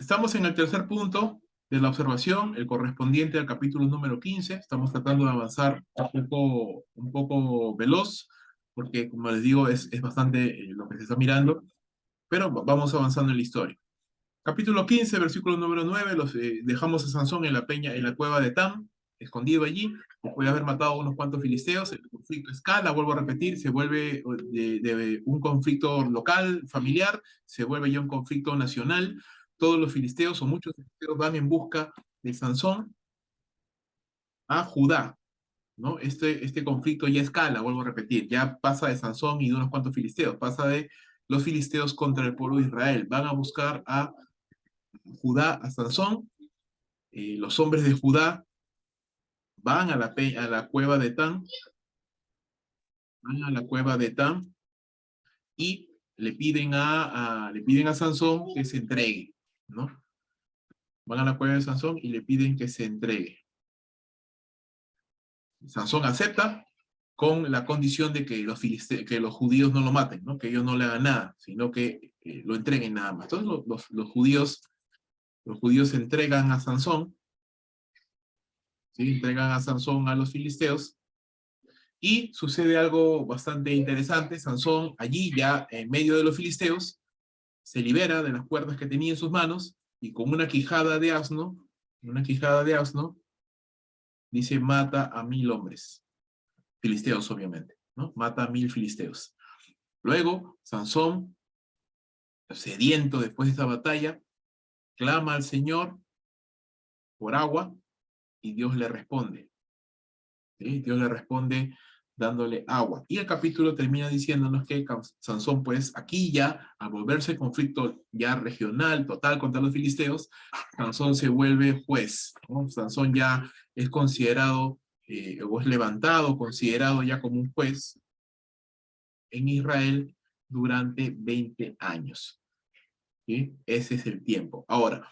Estamos en el tercer punto de la observación, el correspondiente al capítulo número 15. Estamos tratando de avanzar un poco veloz, porque como les digo, es bastante lo que se está mirando, pero vamos avanzando en la historia. Capítulo 15, versículo número 9, dejamos a Sansón en la peña, en la cueva de Tam, escondido allí, después de haber matado a unos cuantos filisteos. El conflicto escala, vuelvo a repetir, se vuelve de un conflicto local, familiar, se vuelve ya un conflicto nacional. Todos los filisteos o muchos filisteos van en busca de Sansón a Judá, ¿no? Este conflicto ya escala, vuelvo a repetir, ya pasa de Sansón y de unos cuantos filisteos, pasa de los filisteos contra el pueblo de Israel. Van a buscar a Judá, a Sansón. Los hombres de Judá van a la cueva de Tam, van a la cueva de Tam y le piden a Sansón que se entregue, ¿no? Van a la cueva de Sansón y le piden que se entregue. Sansón acepta con la condición de que que los judíos no lo maten, ¿no? Que ellos no le hagan nada, sino que lo entreguen nada más. Entonces los judíos entregan a Sansón, ¿sí? Entregan a Sansón a los filisteos. Y sucede algo bastante interesante. Sansón, allí ya en medio de los filisteos, se libera de las cuerdas que tenía en sus manos y con una quijada de asno, dice, mata a 1000 hombres. Filisteos, obviamente, ¿no? Mata a 1000 filisteos. Luego, Sansón, sediento después de esta batalla, clama al Señor por agua y Dios le responde. ¿Sí? Dios le responde dándole agua. Y el capítulo termina diciéndonos que Sansón, pues aquí ya, al volverse conflicto ya regional, total contra los filisteos, Sansón se vuelve juez, ¿no? Sansón ya es considerado, o es levantado, considerado ya como un juez en Israel durante 20 años. ¿Sí? Ese es el tiempo. Ahora,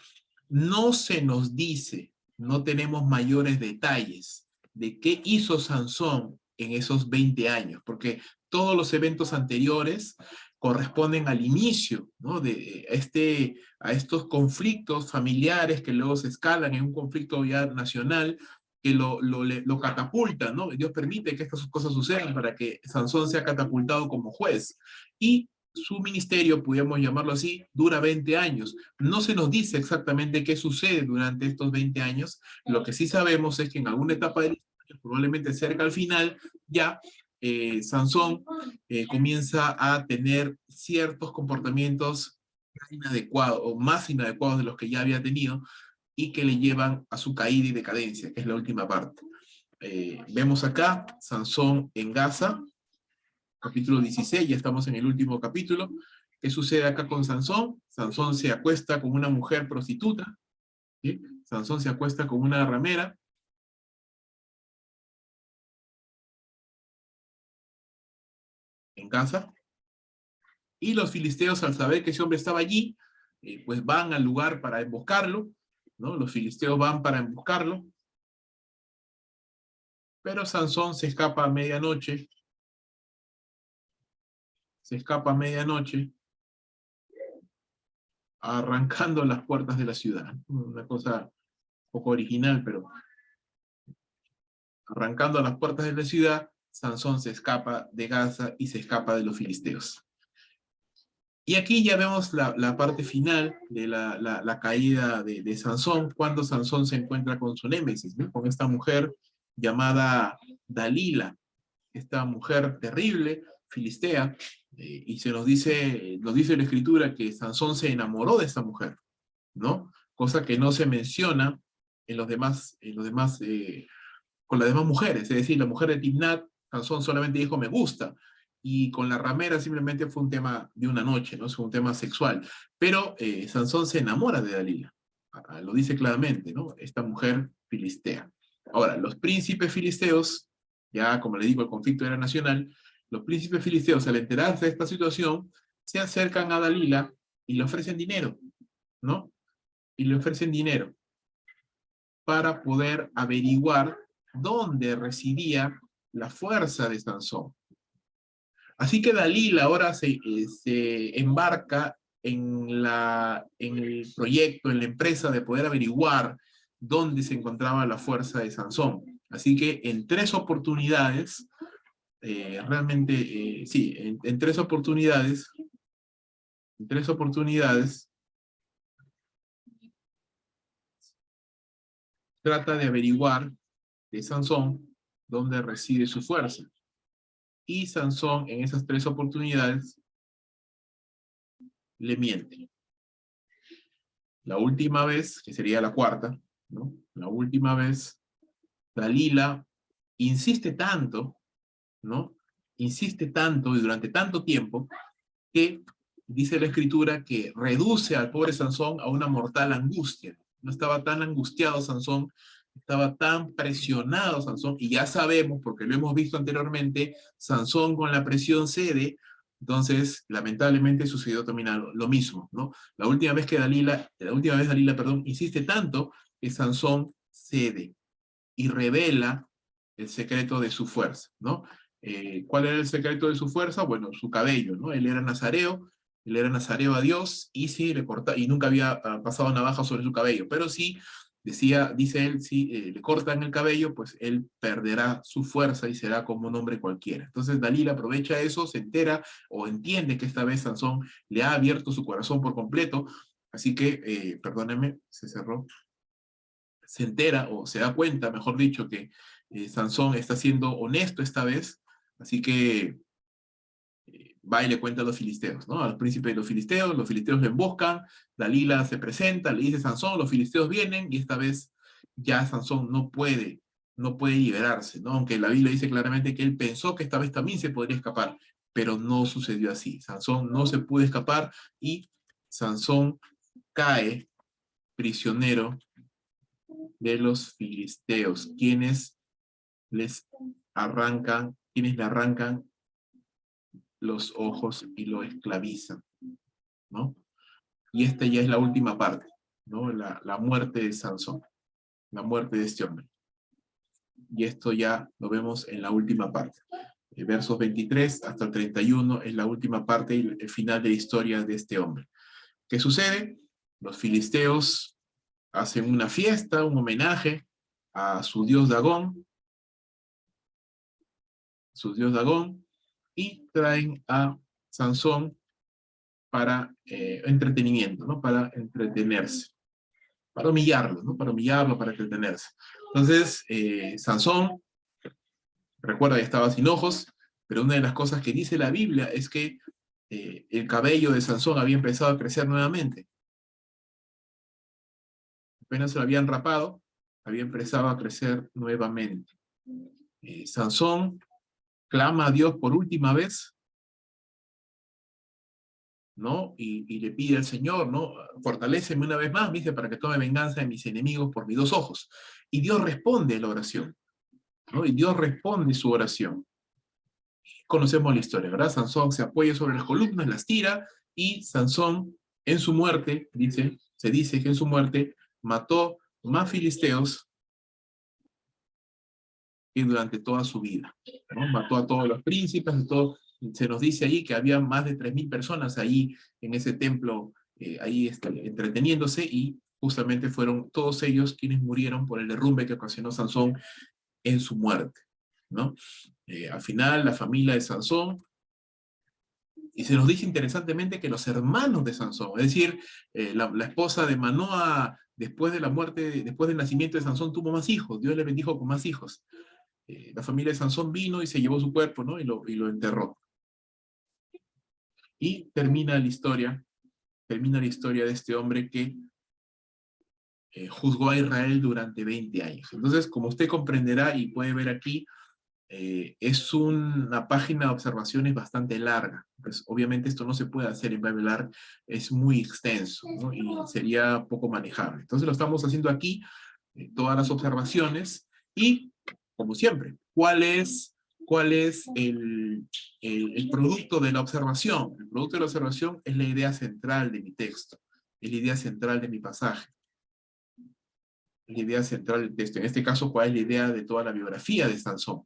no se nos dice, no tenemos mayores detalles de qué hizo Sansón en esos 20 años, porque todos los eventos anteriores corresponden al inicio, ¿no? A estos conflictos familiares que luego se escalan en un conflicto ya nacional que lo catapulta, ¿no? Dios permite que estas cosas sucedan para que Sansón sea catapultado como juez. Y su ministerio, podríamos llamarlo así, dura 20 años. No se nos dice exactamente qué sucede durante estos 20 años. Lo que sí sabemos es que en alguna etapa de la historia, probablemente cerca al final, ya Sansón comienza a tener ciertos comportamientos inadecuados o más inadecuados de los que ya había tenido y que le llevan a su caída y decadencia, que es la última parte. Vemos acá Sansón en Gaza, capítulo 16, ya estamos en el último capítulo. ¿Qué sucede acá con Sansón? Sansón se acuesta con una mujer prostituta, ¿sí? Sansón se acuesta con una ramera. En casa. Y los filisteos, al saber que ese hombre estaba allí, pues van al lugar para emboscarlo, ¿no? Los filisteos van para emboscarlo. Pero Sansón se escapa a medianoche. Se escapa a medianoche arrancando las puertas de la ciudad. Una cosa un poco original, pero arrancando las puertas de la ciudad, Sansón se escapa de Gaza y se escapa de los filisteos. Y aquí ya vemos la parte final de la caída de Sansón, cuando Sansón se encuentra con su némesis, ¿no? Con esta mujer llamada Dalila, esta mujer terrible, filistea, y nos dice la Escritura que Sansón se enamoró de esta mujer, ¿no? Cosa que no se menciona en con las demás mujeres. Es decir, la mujer de Timnat, Sansón solamente dijo me gusta, y con la ramera simplemente fue un tema de una noche, ¿no? Fue un tema sexual. Pero Sansón se enamora de Dalila, lo dice claramente, ¿no? Esta mujer filistea. Ahora, los príncipes filisteos, ya como le digo, el conflicto era nacional, los príncipes filisteos, al enterarse de esta situación, se acercan a Dalila y le ofrecen dinero, ¿no? Y le ofrecen dinero para poder averiguar dónde residía la fuerza de Sansón. Así que Dalila ahora se embarca en el proyecto, en la empresa, de poder averiguar dónde se encontraba la fuerza de Sansón. Así que en 3 oportunidades, realmente, sí, en 3 oportunidades, trata de averiguar de Sansón dónde reside su fuerza. Y Sansón, en esas 3 oportunidades, le miente. La última vez, que sería la cuarta, ¿no? La última vez, Dalila insiste tanto, ¿no? Insiste tanto y durante tanto tiempo que dice la escritura que reduce al pobre Sansón a una mortal angustia. No estaba tan angustiado Sansón, estaba tan presionado Sansón, y ya sabemos, porque lo hemos visto anteriormente, Sansón con la presión cede. Entonces, lamentablemente sucedió también lo mismo, ¿no? La última vez Dalila, perdón, insiste tanto que Sansón cede y revela el secreto de su fuerza, ¿no? ¿Cuál era el secreto de su fuerza? Bueno, su cabello, ¿no? Él era nazareo a Dios, y sí, y nunca había pasado navaja sobre su cabello, pero sí, dice él, si le cortan el cabello, pues él perderá su fuerza y será como un hombre cualquiera. Entonces Dalila aprovecha eso, se entera o entiende que esta vez Sansón le ha abierto su corazón por completo, así que, perdónenme, se cerró, se entera o se da cuenta, mejor dicho, que Sansón está siendo honesto esta vez, así que va y le cuenta a los filisteos, ¿no? Al príncipe de los filisteos lo emboscan, Dalila se presenta, le dice Sansón, los filisteos vienen, y esta vez ya Sansón no puede liberarse, ¿no? Aunque la Biblia dice claramente que él pensó que esta vez también se podría escapar, pero no sucedió así. Sansón no se pudo escapar y Sansón cae prisionero de los filisteos, quienes le arrancan los ojos y lo esclavizan, ¿no? Y esta ya es la última parte, ¿no? La muerte de Sansón, la muerte de este hombre. Y esto ya lo vemos en la última parte. Versos 23 hasta el 31 es la última parte y el final de la historia de este hombre. ¿Qué sucede? Los filisteos hacen una fiesta, un homenaje a su dios Dagón, y traen a Sansón para entretenimiento, ¿no? Para entretenerse, para humillarlo, ¿no? Para humillarlo, para entretenerse. Entonces, Sansón, recuerda que estaba sin ojos, pero una de las cosas que dice la Biblia es que el cabello de Sansón había empezado a crecer nuevamente. Apenas se lo habían rapado, había empezado a crecer nuevamente. Sansón clama a Dios por última vez, ¿no? Y le pide al Señor, ¿no? Fortaléceme una vez más, dice, para que tome venganza de mis enemigos por mis 2 ojos. Y Dios responde a la oración, ¿no? Y Dios responde su oración. Conocemos la historia, ¿verdad? Sansón se apoya sobre las columnas, las tira, y Sansón, en su muerte, se dice que en su muerte mató más filisteos que durante toda su vida, ¿no? Mató a todos los príncipes, se nos dice ahí que había más de 3.000 personas ahí en ese templo, ahí entreteniéndose, y justamente fueron todos ellos quienes murieron por el derrumbe que ocasionó Sansón en su muerte, ¿no? Al final, la familia de Sansón, y se nos dice interesantemente que los hermanos de Sansón, es decir, la esposa de Manoa, después de la muerte, después del nacimiento de Sansón, tuvo más hijos, Dios le bendijo con más hijos. La familia de Sansón vino y se llevó su cuerpo, ¿no? Y lo enterró. Y termina la historia de este hombre que juzgó a Israel durante 20 años. Entonces, como usted comprenderá y puede ver aquí, es una página de observaciones bastante larga. Pues obviamente esto no se puede hacer en Babelar, es muy extenso, ¿no? Y sería poco manejable. Entonces lo estamos haciendo aquí, todas las observaciones, y como siempre, ¿cuál es el producto de la observación? El producto de la observación es la idea central de mi texto, es la idea central de mi pasaje, es la idea central del texto. En este caso, ¿cuál es la idea de toda la biografía de Sansón?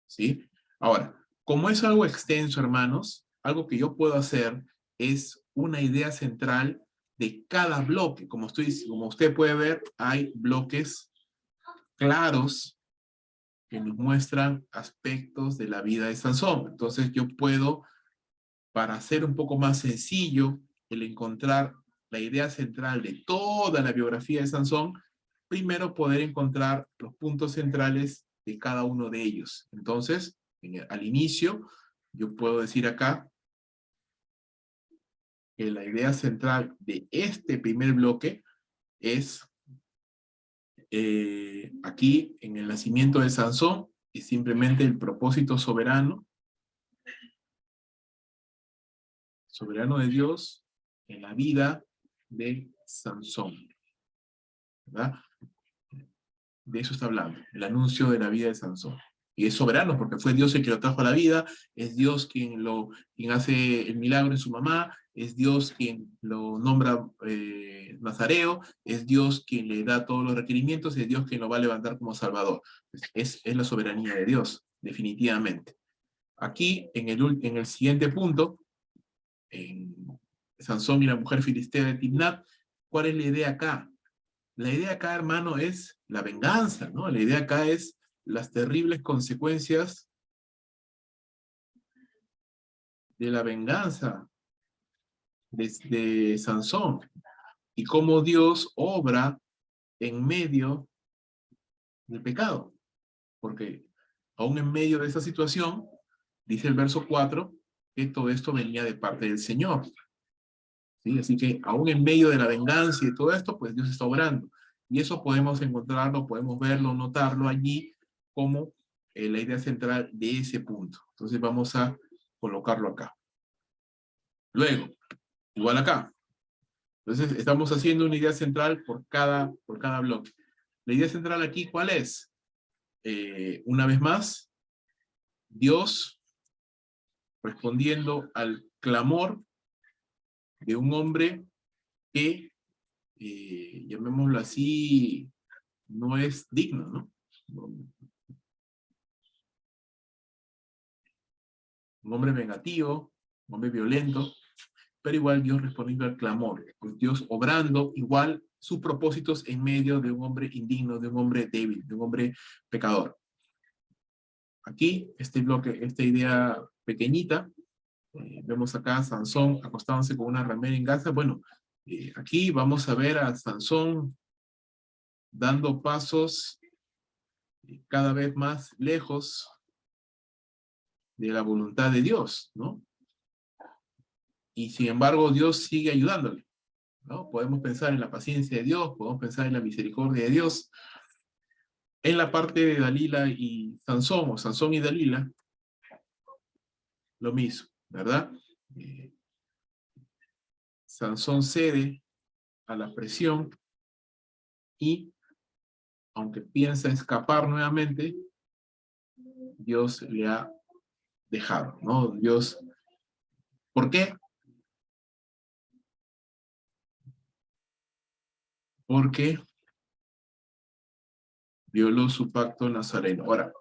¿Sí? Ahora, como es algo extenso, hermanos, algo que yo puedo hacer es una idea central de cada bloque. Como usted puede ver, hay bloques claros que nos muestran aspectos de la vida de Sansón. Entonces yo puedo, para hacer un poco más sencillo el encontrar la idea central de toda la biografía de Sansón, primero poder encontrar los puntos centrales de cada uno de ellos. Entonces, al inicio, yo puedo decir acá que la idea central de este primer bloque es aquí en el nacimiento de Sansón, es simplemente el propósito soberano de Dios en la vida de Sansón, ¿verdad? De eso está hablando, el anuncio de la vida de Sansón. Y es soberano porque fue Dios el que lo trajo a la vida, es Dios quien hace el milagro en su mamá, es Dios quien lo nombra nazareo, es Dios quien le da todos los requerimientos, es Dios quien lo va a levantar como salvador. Es la soberanía de Dios, definitivamente. Aquí, en el siguiente punto, en Sansón y la mujer filistea de Timnat, ¿cuál es la idea acá? La idea acá, hermano, es la venganza, ¿no? La idea acá es las terribles consecuencias de la venganza de Sansón y cómo Dios obra en medio del pecado. Porque aún en medio de esa situación, dice el verso 4, que todo esto venía de parte del Señor. ¿Sí? Así que aún en medio de la venganza y de todo esto, pues Dios está obrando. Y eso podemos encontrarlo, podemos verlo, notarlo allí como la idea central de ese punto. Entonces vamos a colocarlo acá. Luego, igual acá. Entonces estamos haciendo una idea central por cada bloque. La idea central aquí, ¿cuál es? Una vez más, Dios respondiendo al clamor de un hombre que, llamémoslo así, no es digno, ¿no? Un hombre vengativo, un hombre violento, pero igual Dios respondiendo al clamor, pues Dios obrando igual sus propósitos en medio de un hombre indigno, de un hombre débil, de un hombre pecador. Aquí, este bloque, esta idea pequeñita, vemos acá a Sansón acostándose con una ramera en Gaza. Bueno, aquí vamos a ver a Sansón dando pasos cada vez más lejos de la voluntad de Dios, ¿no? Y sin embargo, Dios sigue ayudándole, ¿no? Podemos pensar en la paciencia de Dios, podemos pensar en la misericordia de Dios. En la parte de Dalila y Sansón, o Sansón y Dalila, lo mismo, ¿verdad? Sansón cede a la presión y, aunque piensa escapar nuevamente, Dios le ha dejado, ¿no? Dios, ¿por qué? Porque violó su pacto nazareno. Ahora,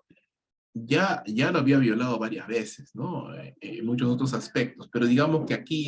ya lo había violado varias veces, ¿no? En muchos otros aspectos, pero digamos que aquí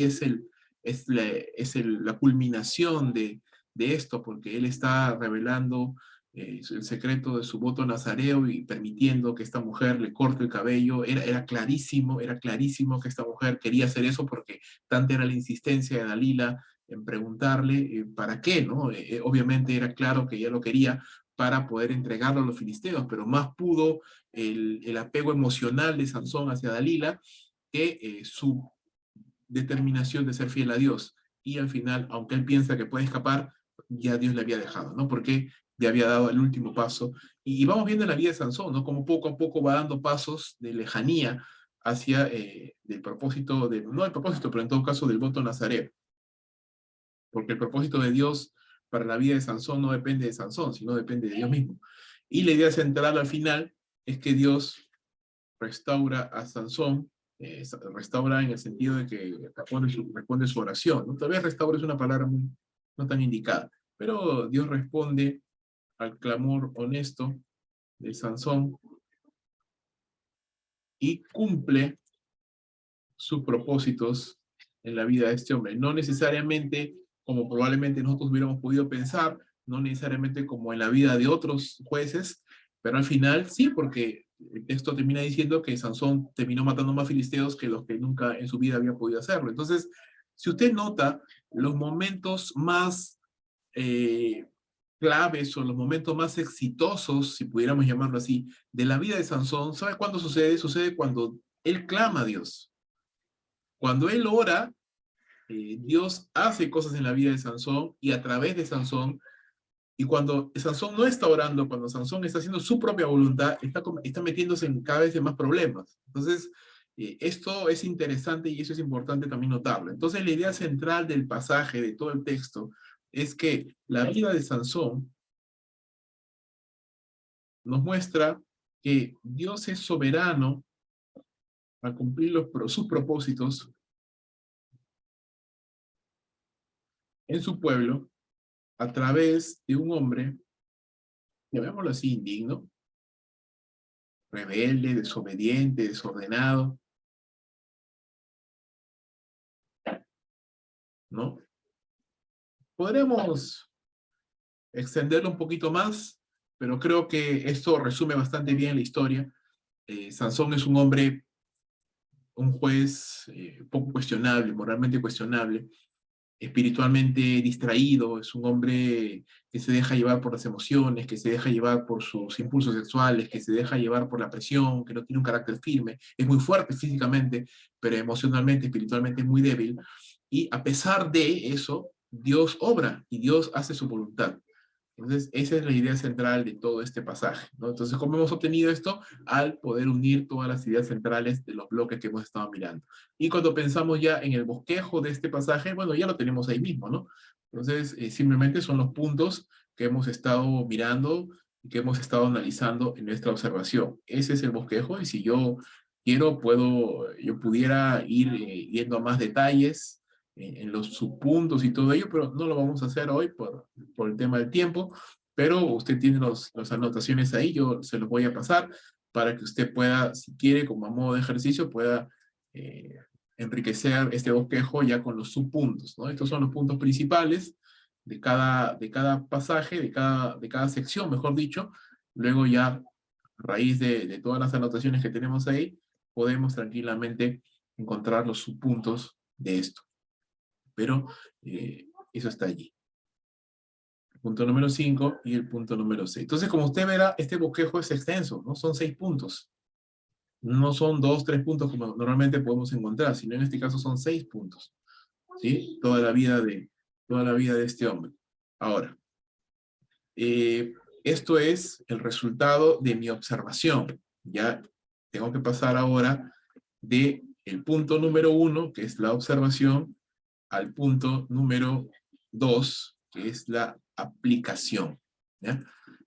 la culminación de esto, porque él está revelando el secreto de su voto nazareo y permitiendo que esta mujer le corte el cabello. Era clarísimo que esta mujer quería hacer eso porque tanta era la insistencia de Dalila en preguntarle para qué, ¿no? Obviamente era claro que ella lo quería para poder entregarlo a los filisteos, pero más pudo el apego emocional de Sansón hacia Dalila que su determinación de ser fiel a Dios. Y al final, aunque él piensa que puede escapar, ya Dios le había dejado, ¿no? Porque le había dado el último paso. Y vamos viendo en la vida de Sansón, ¿no? Como poco a poco va dando pasos de lejanía hacia el propósito, no el propósito, pero en todo caso del voto nazareo. Porque el propósito de Dios para la vida de Sansón no depende de Sansón, sino depende de Dios mismo. Y la idea central al final es que Dios restaura a Sansón, restaura en el sentido de que responde su oración, ¿no? Tal vez restaura es una palabra no tan indicada, pero Dios responde al clamor honesto de Sansón y cumple sus propósitos en la vida de este hombre. No necesariamente como probablemente nosotros hubiéramos podido pensar, no necesariamente como en la vida de otros jueces, pero al final sí, porque el texto termina diciendo que Sansón terminó matando más filisteos que los que nunca en su vida había podido hacerlo. Entonces, si usted nota los momentos más claves o los momentos más exitosos, si pudiéramos llamarlo así, de la vida de Sansón, ¿sabe cuándo sucede? Sucede cuando él clama a Dios. Cuando él ora, Dios hace cosas en la vida de Sansón y a través de Sansón, y cuando Sansón no está orando, cuando Sansón está haciendo su propia voluntad, está metiéndose en cada vez en más problemas. Entonces, esto es interesante y eso es importante también notarlo. Entonces, la idea central del pasaje, de todo el texto, es que la vida de Sansón nos muestra que Dios es soberano a cumplir sus propósitos en su pueblo a través de un hombre, llamémoslo así, indigno, rebelde, desobediente, desordenado, ¿no? Podremos extenderlo un poquito más, pero creo que esto resume bastante bien la historia. Sansón es un hombre, un juez poco cuestionable, moralmente cuestionable, espiritualmente distraído, es un hombre que se deja llevar por las emociones, que se deja llevar por sus impulsos sexuales, que se deja llevar por la presión, que no tiene un carácter firme, es muy fuerte físicamente, pero emocionalmente, espiritualmente es muy débil, y a pesar de eso, Dios obra y Dios hace su voluntad. Entonces, esa es la idea central de todo este pasaje, ¿no? Entonces, ¿cómo hemos obtenido esto? Al poder unir todas las ideas centrales de los bloques que hemos estado mirando. Y cuando pensamos ya en el bosquejo de este pasaje, bueno, ya lo tenemos ahí mismo, ¿no? Entonces, simplemente son los puntos que hemos estado mirando y que hemos estado analizando en nuestra observación. Ese es el bosquejo y si yo quiero, yo pudiera ir yendo a más detalles en los subpuntos y todo ello, pero no lo vamos a hacer hoy por el tema del tiempo, pero usted tiene las anotaciones ahí, yo se los voy a pasar para que usted pueda, si quiere, como a modo de ejercicio, pueda eh, enriquecer este bosquejo ya con los subpuntos, ¿no? Estos son los puntos principales de cada pasaje, de cada sección, mejor dicho. Luego ya, a raíz de todas las anotaciones que tenemos ahí, podemos tranquilamente encontrar los subpuntos de esto. Pero eso está allí. El punto número 5 y el punto número 6. Entonces, como usted verá, este bosquejo es extenso, ¿no? Son 6 puntos. No son 2, 3 puntos como normalmente podemos encontrar, sino en este caso son 6 puntos. ¿Sí? Toda la vida de este hombre. Ahora, esto es el resultado de mi observación. Ya tengo que pasar ahora de el punto número 1, que es la observación, al punto número 2, que es la aplicación. ¿Ya?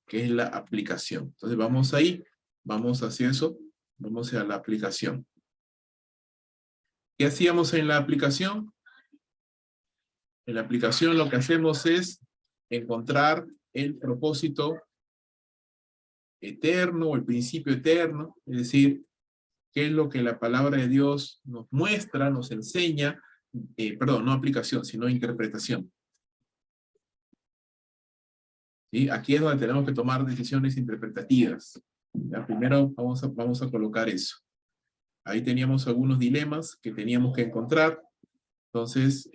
Que es la aplicación. Entonces vamos ahí, vamos hacia eso, vamos a la aplicación. ¿Qué hacíamos en la aplicación? En la aplicación lo que hacemos es encontrar el propósito eterno o el principio eterno, es decir, qué es lo que la palabra de Dios nos muestra, nos enseña, perdón, no aplicación, sino interpretación. ¿Sí? Aquí es donde tenemos que tomar decisiones interpretativas. ¿Ya? Primero vamos a colocar eso. Ahí teníamos algunos dilemas que teníamos que encontrar. Entonces,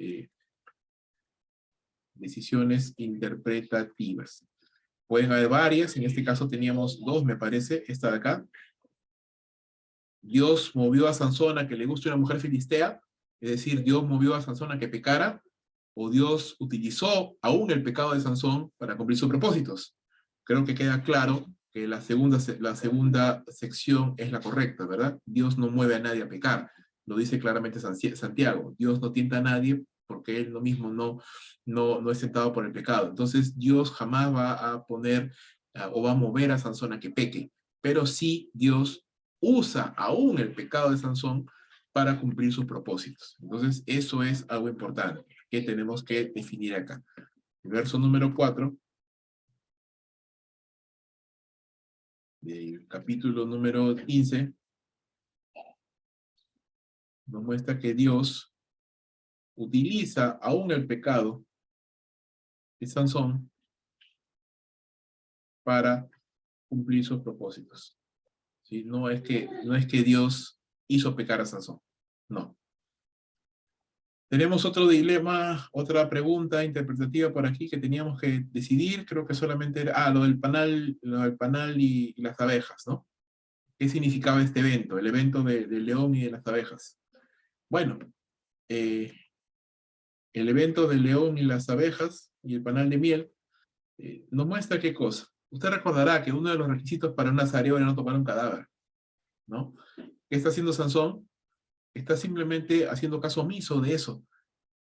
decisiones interpretativas. Pueden haber varias, en este caso teníamos dos, me parece, esta de acá. Dios movió a Sansón a que le guste una mujer filistea, es decir, Dios movió a Sansón a que pecara, o Dios utilizó aún el pecado de Sansón para cumplir sus propósitos. Creo que queda claro que la segunda sección es la correcta, ¿verdad? Dios no mueve a nadie a pecar, lo dice claramente Santiago. Dios no tienta a nadie porque él mismo no es tentado por el pecado. Entonces Dios jamás va a poner o va a mover a Sansón a que peque, pero sí Dios usa aún el pecado de Sansón para cumplir sus propósitos. Entonces, eso es algo importante que tenemos que definir acá. El verso número 4 del capítulo número 15 nos muestra que Dios utiliza aún el pecado de Sansón para cumplir sus propósitos. ¿Sí? No es que Dios hizo pecar a Sansón. No. Tenemos otro dilema, otra pregunta interpretativa por aquí que teníamos que decidir. Creo que solamente era, lo del panal y las abejas, ¿no? ¿Qué significaba este evento? El evento del león y de las abejas. Bueno, el evento del león y las abejas y el panal de miel nos muestra qué cosa. Usted recordará que uno de los requisitos para un nazareo era no tomar un cadáver, ¿no? ¿Qué está haciendo Sansón? Está simplemente haciendo caso omiso de eso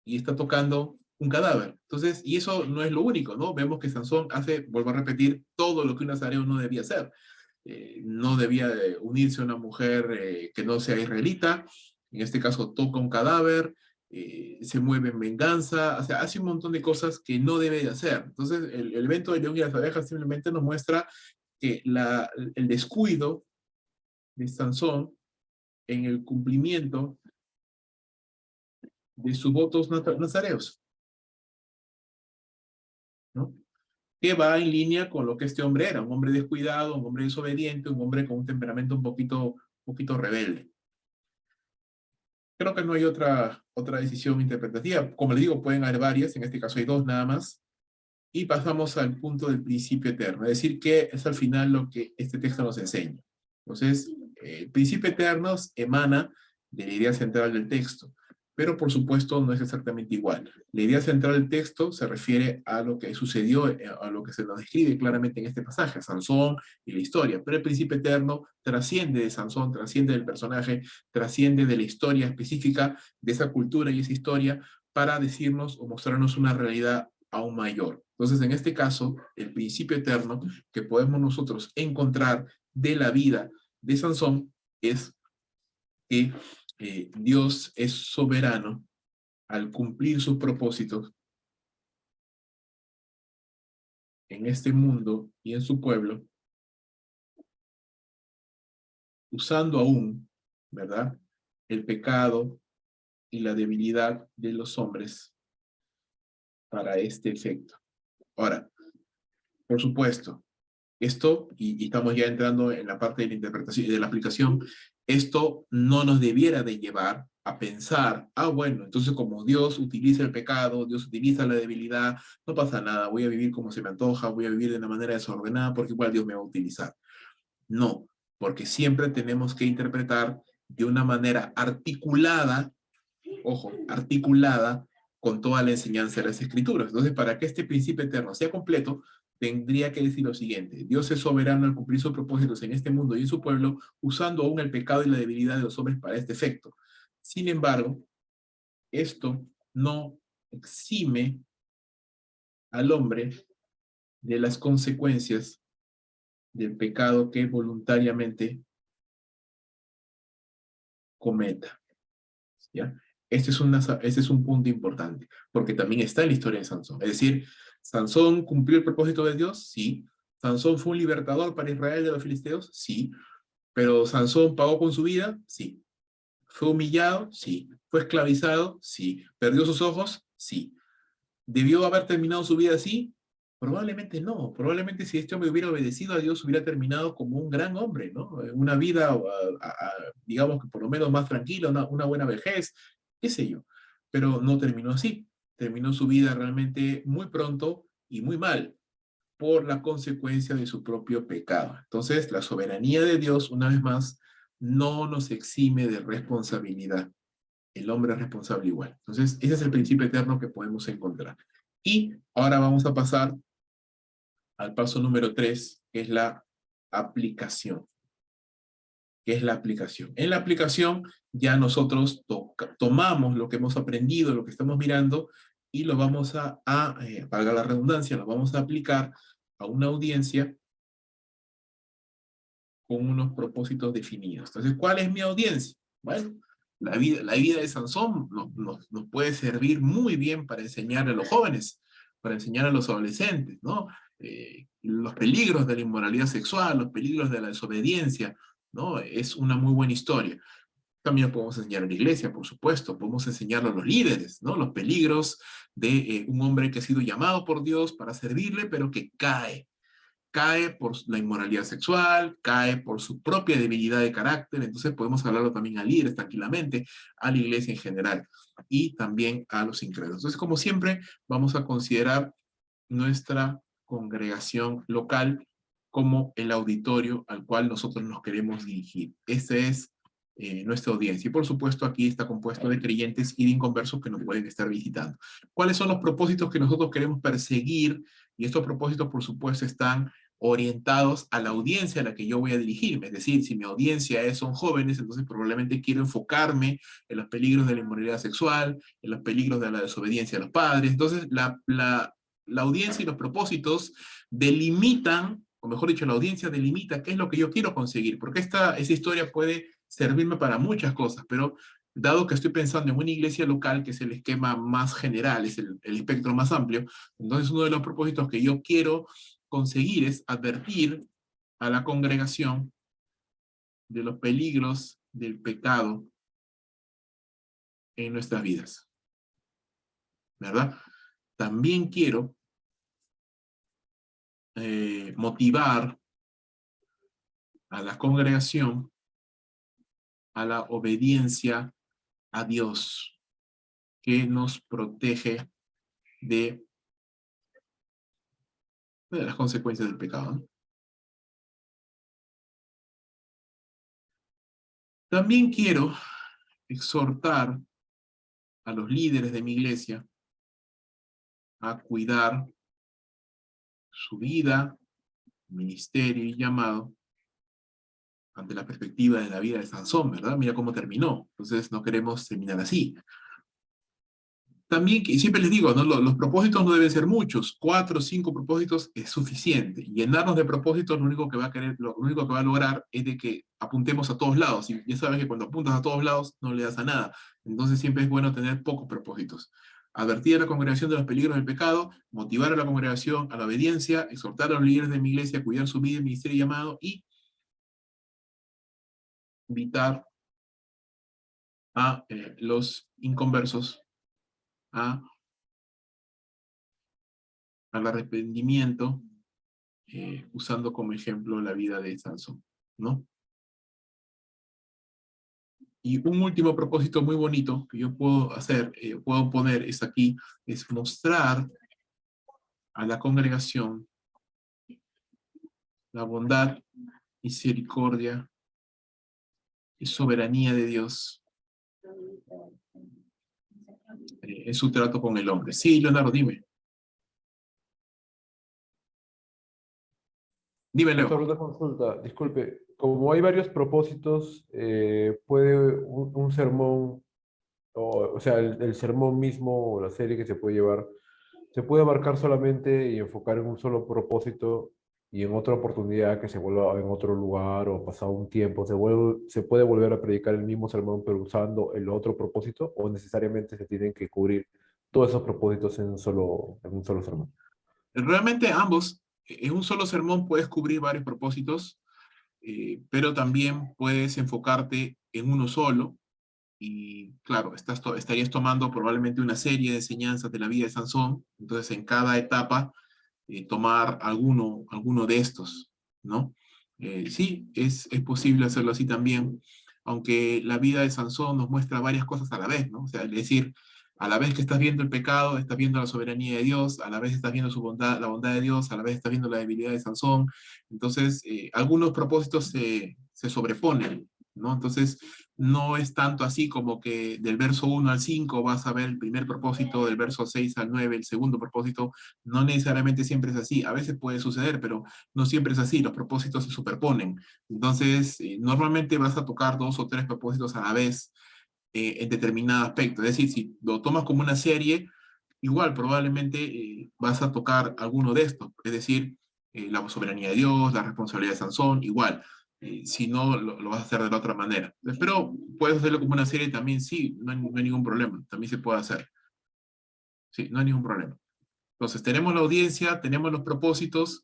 y está tocando un cadáver. Entonces, y eso no es lo único, ¿no? Vemos que Sansón hace, vuelvo a repetir, todo lo que un nazareo no debía hacer. No debía unirse a una mujer que no sea israelita, en este caso toca un cadáver, se mueve en venganza, o sea, hace un montón de cosas que no debe de hacer. Entonces, el evento de León y las abejas simplemente nos muestra que el descuido de Sansón en el cumplimiento de sus votos nazareos, ¿no? Que va en línea con lo que este hombre era, un hombre descuidado, un hombre desobediente, un hombre con un temperamento un poquito rebelde. Creo que no hay otra decisión interpretativa. Como le digo, pueden haber varias, en este caso hay dos nada más. Y pasamos al punto del principio eterno, es decir, que es al final lo que este texto nos enseña. Entonces, el principio eterno emana de la idea central del texto, pero por supuesto no es exactamente igual. La idea central del texto se refiere a lo que sucedió, a lo que se nos describe claramente en este pasaje, Sansón y la historia, pero el principio eterno trasciende de Sansón, trasciende del personaje, trasciende de la historia específica de esa cultura y esa historia para decirnos o mostrarnos una realidad aún mayor. Entonces, en este caso, el principio eterno que podemos nosotros encontrar de la vida de Sansón es que Dios es soberano al cumplir sus propósitos en este mundo y en su pueblo, usando aún, ¿verdad?, el pecado y la debilidad de los hombres para este efecto. Ahora, por supuesto, esto, y estamos ya entrando en la parte de la interpretación y de la aplicación, esto no nos debiera de llevar a pensar, bueno, entonces como Dios utiliza el pecado, Dios utiliza la debilidad, no pasa nada, voy a vivir como se me antoja, voy a vivir de una manera desordenada porque igual Dios me va a utilizar. No, porque siempre tenemos que interpretar de una manera articulada, ojo, articulada con toda la enseñanza de las Escrituras. Entonces, para que este principio eterno sea completo, tendría que decir lo siguiente: Dios es soberano al cumplir sus propósitos en este mundo y en su pueblo, usando aún el pecado y la debilidad de los hombres para este efecto. Sin embargo, esto no exime al hombre de las consecuencias del pecado que voluntariamente cometa. ¿Ya? Este es un punto importante, porque también está en la historia de Sansón. Es decir, ¿Sansón cumplió el propósito de Dios? Sí. ¿Sansón fue un libertador para Israel de los filisteos? Sí. ¿Pero Sansón pagó con su vida? Sí. ¿Fue humillado? Sí. ¿Fue esclavizado? Sí. ¿Perdió sus ojos? Sí. ¿Debió haber terminado su vida así? Probablemente no. Probablemente si este hombre hubiera obedecido a Dios, hubiera terminado como un gran hombre, ¿no? Una vida, digamos que por lo menos más tranquila, una buena vejez, qué sé yo. Pero no terminó así. Terminó su vida realmente muy pronto y muy mal por la consecuencia de su propio pecado. Entonces, la soberanía de Dios, una vez más, no nos exime de responsabilidad. El hombre es responsable igual. Entonces, ese es el principio eterno que podemos encontrar. Y ahora vamos a pasar al paso número 3, que es la aplicación. ¿Qué es la aplicación? En la aplicación ya nosotros tomamos lo que hemos aprendido, lo que estamos mirando, y lo vamos valga la redundancia, lo vamos a aplicar a una audiencia con unos propósitos definidos. Entonces, ¿cuál es mi audiencia? Bueno, la vida de Sansón nos puede servir muy bien para enseñar a los jóvenes, para enseñar a los adolescentes, ¿no? Los peligros de la inmoralidad sexual, los peligros de la desobediencia, ¿no? Es una muy buena historia. También lo podemos enseñar en la iglesia, por supuesto. Podemos enseñarlo a los líderes, ¿no? Los peligros de un hombre que ha sido llamado por Dios para servirle, pero que cae. Cae por la inmoralidad sexual, cae por su propia debilidad de carácter. Entonces podemos hablarlo también a líderes tranquilamente, a la iglesia en general y también a los incrédulos. Entonces, como siempre, vamos a considerar nuestra congregación local como el auditorio al cual nosotros nos queremos dirigir. Esta es nuestra audiencia. Y por supuesto aquí está compuesto de creyentes y de inconversos que nos pueden estar visitando. ¿Cuáles son los propósitos que nosotros queremos perseguir? Y estos propósitos por supuesto están orientados a la audiencia a la que yo voy a dirigirme. Es decir, si mi audiencia son jóvenes, entonces probablemente quiero enfocarme en los peligros de la inmoralidad sexual, en los peligros de la desobediencia a los padres. Entonces la audiencia y los propósitos delimitan, o mejor dicho, la audiencia delimita qué es lo que yo quiero conseguir, porque esa historia puede servirme para muchas cosas, pero dado que estoy pensando en una iglesia local, que es el esquema más general, es el espectro más amplio, entonces uno de los propósitos que yo quiero conseguir es advertir a la congregación de los peligros del pecado en nuestras vidas, ¿verdad? También quiero motivar a la congregación a la obediencia a Dios, que nos protege de las consecuencias del pecado, ¿no? También quiero exhortar a los líderes de mi iglesia a cuidar su vida, ministerio y llamado ante la perspectiva de la vida de Sansón, ¿verdad? Mira cómo terminó. Entonces no queremos terminar así. También, y siempre les digo, ¿no? Los propósitos no deben ser muchos. 4 o 5 propósitos es suficiente. Llenarnos de propósitos lo único que va a querer, lo único que va a lograr es de que apuntemos a todos lados. Y ya sabes que cuando apuntas a todos lados no le das a nada. Entonces siempre es bueno tener pocos propósitos. Advertir a la congregación de los peligros del pecado, motivar a la congregación a la obediencia, exhortar a los líderes de mi iglesia a cuidar su vida, ministerio y llamado, y invitar a los inconversos a, al arrepentimiento, usando como ejemplo la vida de Sansón, ¿no? Y un último propósito muy bonito que yo puedo hacer, puedo poner es aquí, es mostrar a la congregación la bondad, misericordia y soberanía de Dios en su trato con el hombre. Sí, Leonardo, dime. Dime, Pastor, Leo. una consulta, disculpe, como hay varios propósitos, puede un sermón, o sea, el sermón mismo o la serie que se puede llevar, se puede abarcar solamente y enfocar en un solo propósito y en otra oportunidad que se vuelva en otro lugar o pasado un tiempo, se puede volver a predicar el mismo sermón pero usando el otro propósito o necesariamente se tienen que cubrir todos esos propósitos en un solo sermón. Realmente ambos, en un solo sermón puedes cubrir varios propósitos, pero también puedes enfocarte en uno solo. Y claro, estarías tomando probablemente una serie de enseñanzas de la vida de Sansón, entonces en cada etapa tomar alguno de estos, ¿no? Sí, es posible hacerlo así también, aunque la vida de Sansón nos muestra varias cosas a la vez, ¿no? O sea, es decir, a la vez que estás viendo el pecado, estás viendo la soberanía de Dios, a la vez estás viendo su bondad, la bondad de Dios, a la vez estás viendo la debilidad de Sansón. Entonces, algunos propósitos se sobreponen, ¿no? Entonces, no es tanto así como que del verso 1 al 5 vas a ver el primer propósito, del verso 6 al 9 el segundo propósito. No necesariamente siempre es así. A veces puede suceder, pero no siempre es así. Los propósitos se superponen. Entonces, normalmente vas a tocar 2 o 3 propósitos a la vez en determinado aspecto. Es decir, si lo tomas como una serie, igual probablemente vas a tocar alguno de estos. Es decir, la soberanía de Dios, la responsabilidad de Sansón, igual. Si no, lo vas a hacer de la otra manera. Pero puedes hacerlo como una serie también, sí, no hay ningún problema. También se puede hacer. Sí, no hay ningún problema. Entonces, tenemos la audiencia, tenemos los propósitos,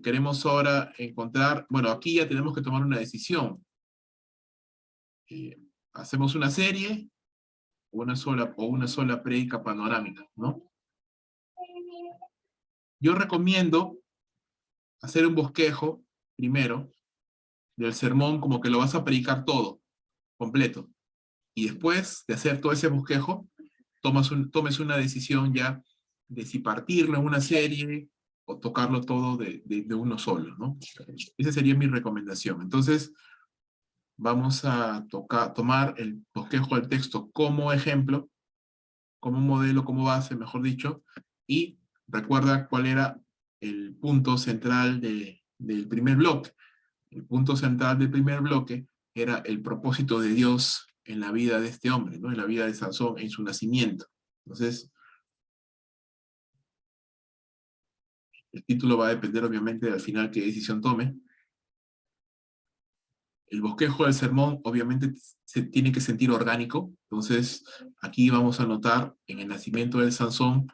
queremos ahora encontrar, bueno, aquí ya tenemos que tomar una decisión. hacemos una serie o una sola prédica panorámica, ¿no? Yo recomiendo hacer un bosquejo primero del sermón, como que lo vas a predicar todo, completo. Y después de hacer todo ese bosquejo, tomes una decisión ya de si partirlo en una serie o tocarlo todo de uno solo, ¿no? Esa sería mi recomendación. Entonces, vamos a tomar el bosquejo del texto como ejemplo, como modelo, como base, mejor dicho, y recuerda cuál era el punto central del primer bloque. El punto central del primer bloque era el propósito de Dios en la vida de este hombre, ¿no? En la vida de Sansón, en su nacimiento. Entonces, el título va a depender obviamente al final qué decisión tome. El bosquejo del sermón obviamente se tiene que sentir orgánico. Entonces, aquí vamos a notar en el nacimiento de Sansón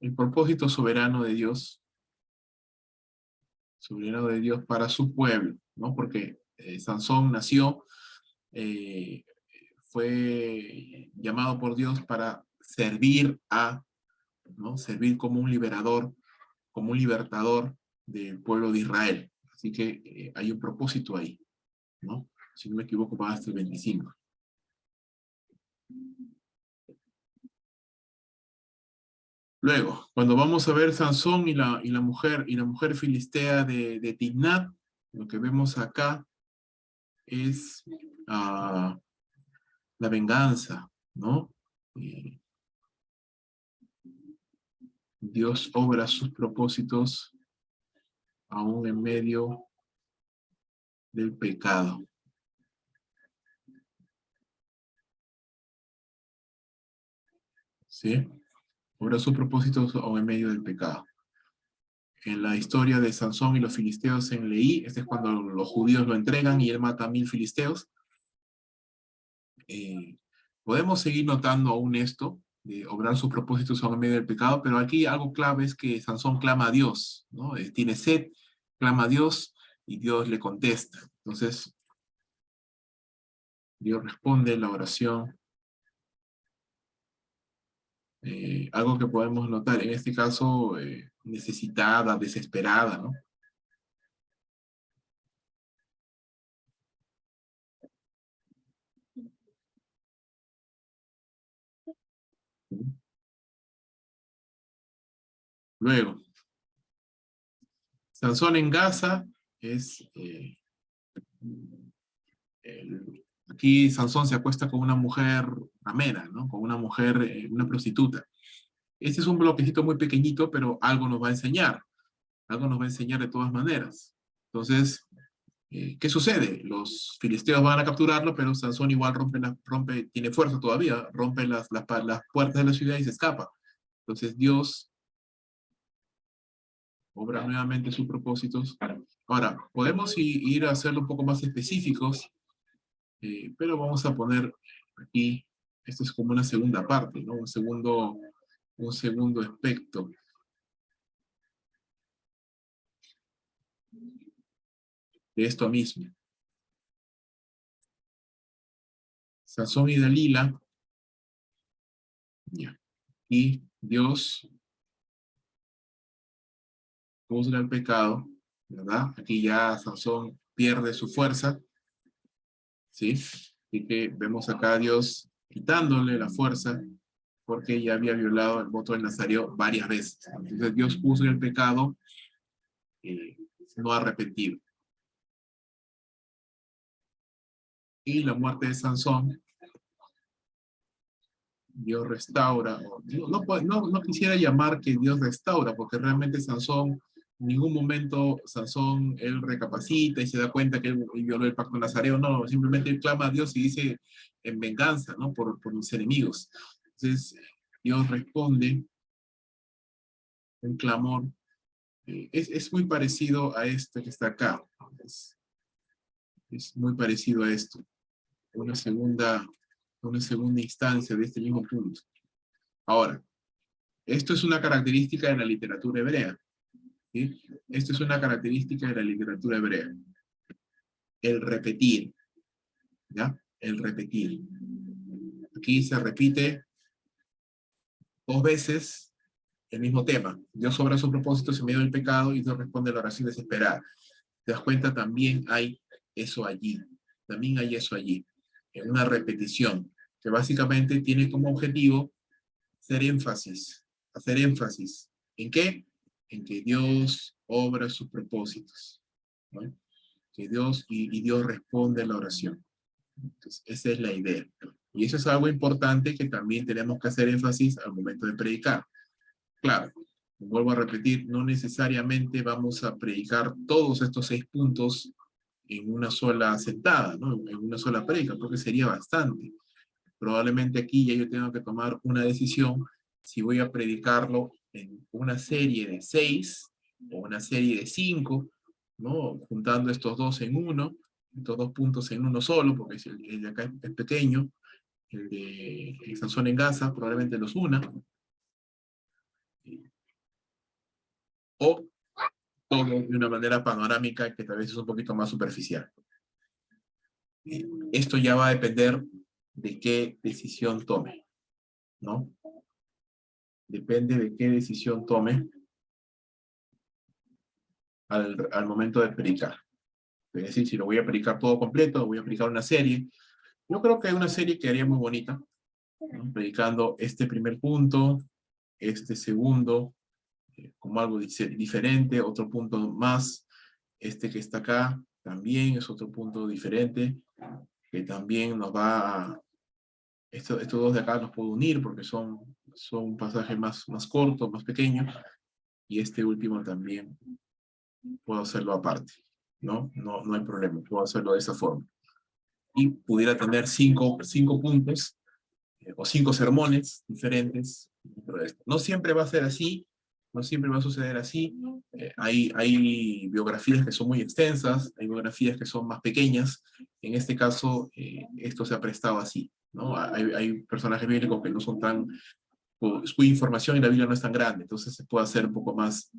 el propósito soberano de Dios para su pueblo, ¿no? Porque Sansón nació, eh, fue llamado por Dios para servir ¿no? Servir como un liberador, como un libertador del pueblo de Israel. Así que hay un propósito ahí, ¿no? Si no me equivoco, va hasta el 25. Luego, cuando vamos a ver Sansón y la mujer filistea de Timnat, lo que vemos acá es la venganza, ¿no? Dios obra sus propósitos aún en medio del pecado. ¿Sí? Obra sus propósitos aún en medio del pecado. En la historia de Sansón y los filisteos en Leí, este es cuando los judíos lo entregan y él mata a 1000 filisteos. Podemos seguir notando aún esto, de obrar sus propósitos aún en medio del pecado, pero aquí algo clave es que Sansón clama a Dios, ¿no? Tiene sed, clama a Dios y Dios le contesta. Entonces, Dios responde la oración. Algo que podemos notar, en este caso, necesitada, desesperada, ¿no? Luego, Sansón en Gaza es... aquí Sansón se acuesta con una mujer ramera, ¿no? Con una mujer, una prostituta. Este es un bloquecito muy pequeñito, pero algo nos va a enseñar. Algo nos va a enseñar de todas maneras. Entonces, ¿qué sucede? Los filisteos van a capturarlo, pero Sansón igual tiene fuerza todavía, rompe las puertas de la ciudad y se escapa. Entonces Dios obra nuevamente sus propósitos. Ahora, podemos ir a hacerlo un poco más específicos, pero vamos a poner aquí, esto es como una segunda parte, ¿no? Un segundo aspecto. De esto mismo. Sansón y Dalila, ya. Y Dios juzga el pecado, ¿verdad? Aquí ya Sansón pierde su fuerza, ¿sí? Así que vemos acá a Dios quitándole la fuerza porque ya había violado el voto del Nazareo varias veces. Entonces Dios juzga el pecado no arrepentido. Y la muerte de Sansón, Dios restaura. No quisiera llamar que Dios restaura, porque realmente Sansón, en ningún momento Sansón, él recapacita y se da cuenta que él violó el pacto nazareo. No, simplemente él clama a Dios y dice en venganza, ¿no? Por mis enemigos. Entonces, Dios responde un clamor. Es muy parecido a esto que está acá. Es muy parecido a esto. Una segunda instancia de este mismo punto. Ahora, esto es una característica de la literatura hebrea. ¿Sí? Esto es una característica de la literatura hebrea. El repetir. ¿Ya? el repetir. Aquí se repite 2 veces el mismo tema. Dios obra sus propósitos en medio del pecado y Dios responde a la oración desesperada. ¿Te das cuenta? También hay eso allí. También hay eso allí. En una repetición que básicamente tiene como objetivo hacer énfasis. Hacer énfasis. ¿En qué? En que Dios obra sus propósitos, ¿no? Que Dios, y Dios responde a la oración. Entonces, esa es la idea. Y eso es algo importante que también tenemos que hacer énfasis al momento de predicar. Claro, vuelvo a repetir, no necesariamente vamos a predicar todos estos 6 puntos en una sola sentada, ¿no? En una sola predica, porque sería bastante. Probablemente aquí ya yo tengo que tomar una decisión si voy a predicarlo en una serie de 6 o una serie de 5, ¿no? Juntando estos 2 en uno, estos 2 puntos en uno solo, porque el de acá es pequeño, el de Sansón en Gaza probablemente los una, o todo de una manera panorámica que tal vez es un poquito más superficial. Esto ya va a depender de qué decisión tome, ¿no? Depende de qué decisión tome al momento de predicar. Es decir, si lo voy a predicar todo completo, voy a predicar una serie. Yo creo que hay una serie que haría muy bonita, ¿no? Predicando este primer punto, este segundo, como algo diferente, otro punto más, este que está acá también es otro punto diferente, que también nos va a... Estos 2 de acá los puedo unir porque son un pasaje más corto, más pequeño, y este último también puedo hacerlo aparte, ¿no? No hay problema, puedo hacerlo de esa forma. Y pudiera tener 5 puntos o 5 sermones diferentes dentro de esto. No siempre va a ser así, no siempre va a suceder así. Hay biografías que son muy extensas, hay biografías que son más pequeñas. En este caso, esto se ha prestado así, ¿no? Hay personajes bíblicos que no son tan... Su información en la Biblia no es tan grande, entonces se puede hacer un poco más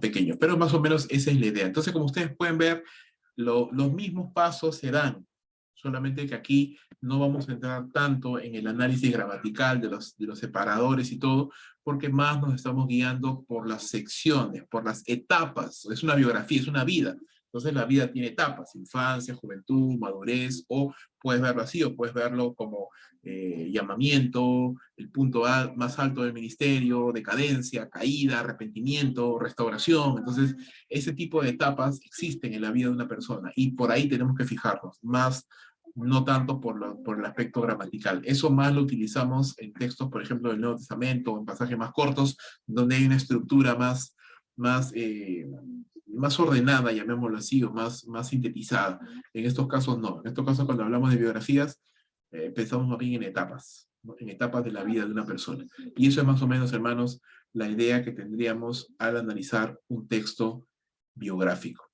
pequeño. Pero más o menos esa es la idea. Entonces, como ustedes pueden ver, los mismos pasos se dan, solamente que aquí no vamos a entrar tanto en el análisis gramatical de los separadores y todo, porque más nos estamos guiando por las secciones, por las etapas. Es una biografía, es una vida. Entonces la vida tiene etapas: infancia, juventud, madurez, o puedes verlo así, o puedes verlo como llamamiento, el punto más alto del ministerio, decadencia, caída, arrepentimiento, restauración. Entonces, ese tipo de etapas existen en la vida de una persona y por ahí tenemos que fijarnos, más no tanto por el aspecto gramatical. Eso más lo utilizamos en textos, por ejemplo, del Nuevo Testamento, en pasajes más cortos, donde hay una estructura más ordenada, llamémoslo así, o más sintetizada. En estos casos no. En estos casos, cuando hablamos de biografías, pensamos más bien en etapas, ¿no? En etapas de la vida de una persona. Y eso es más o menos, hermanos, la idea que tendríamos al analizar un texto biográfico.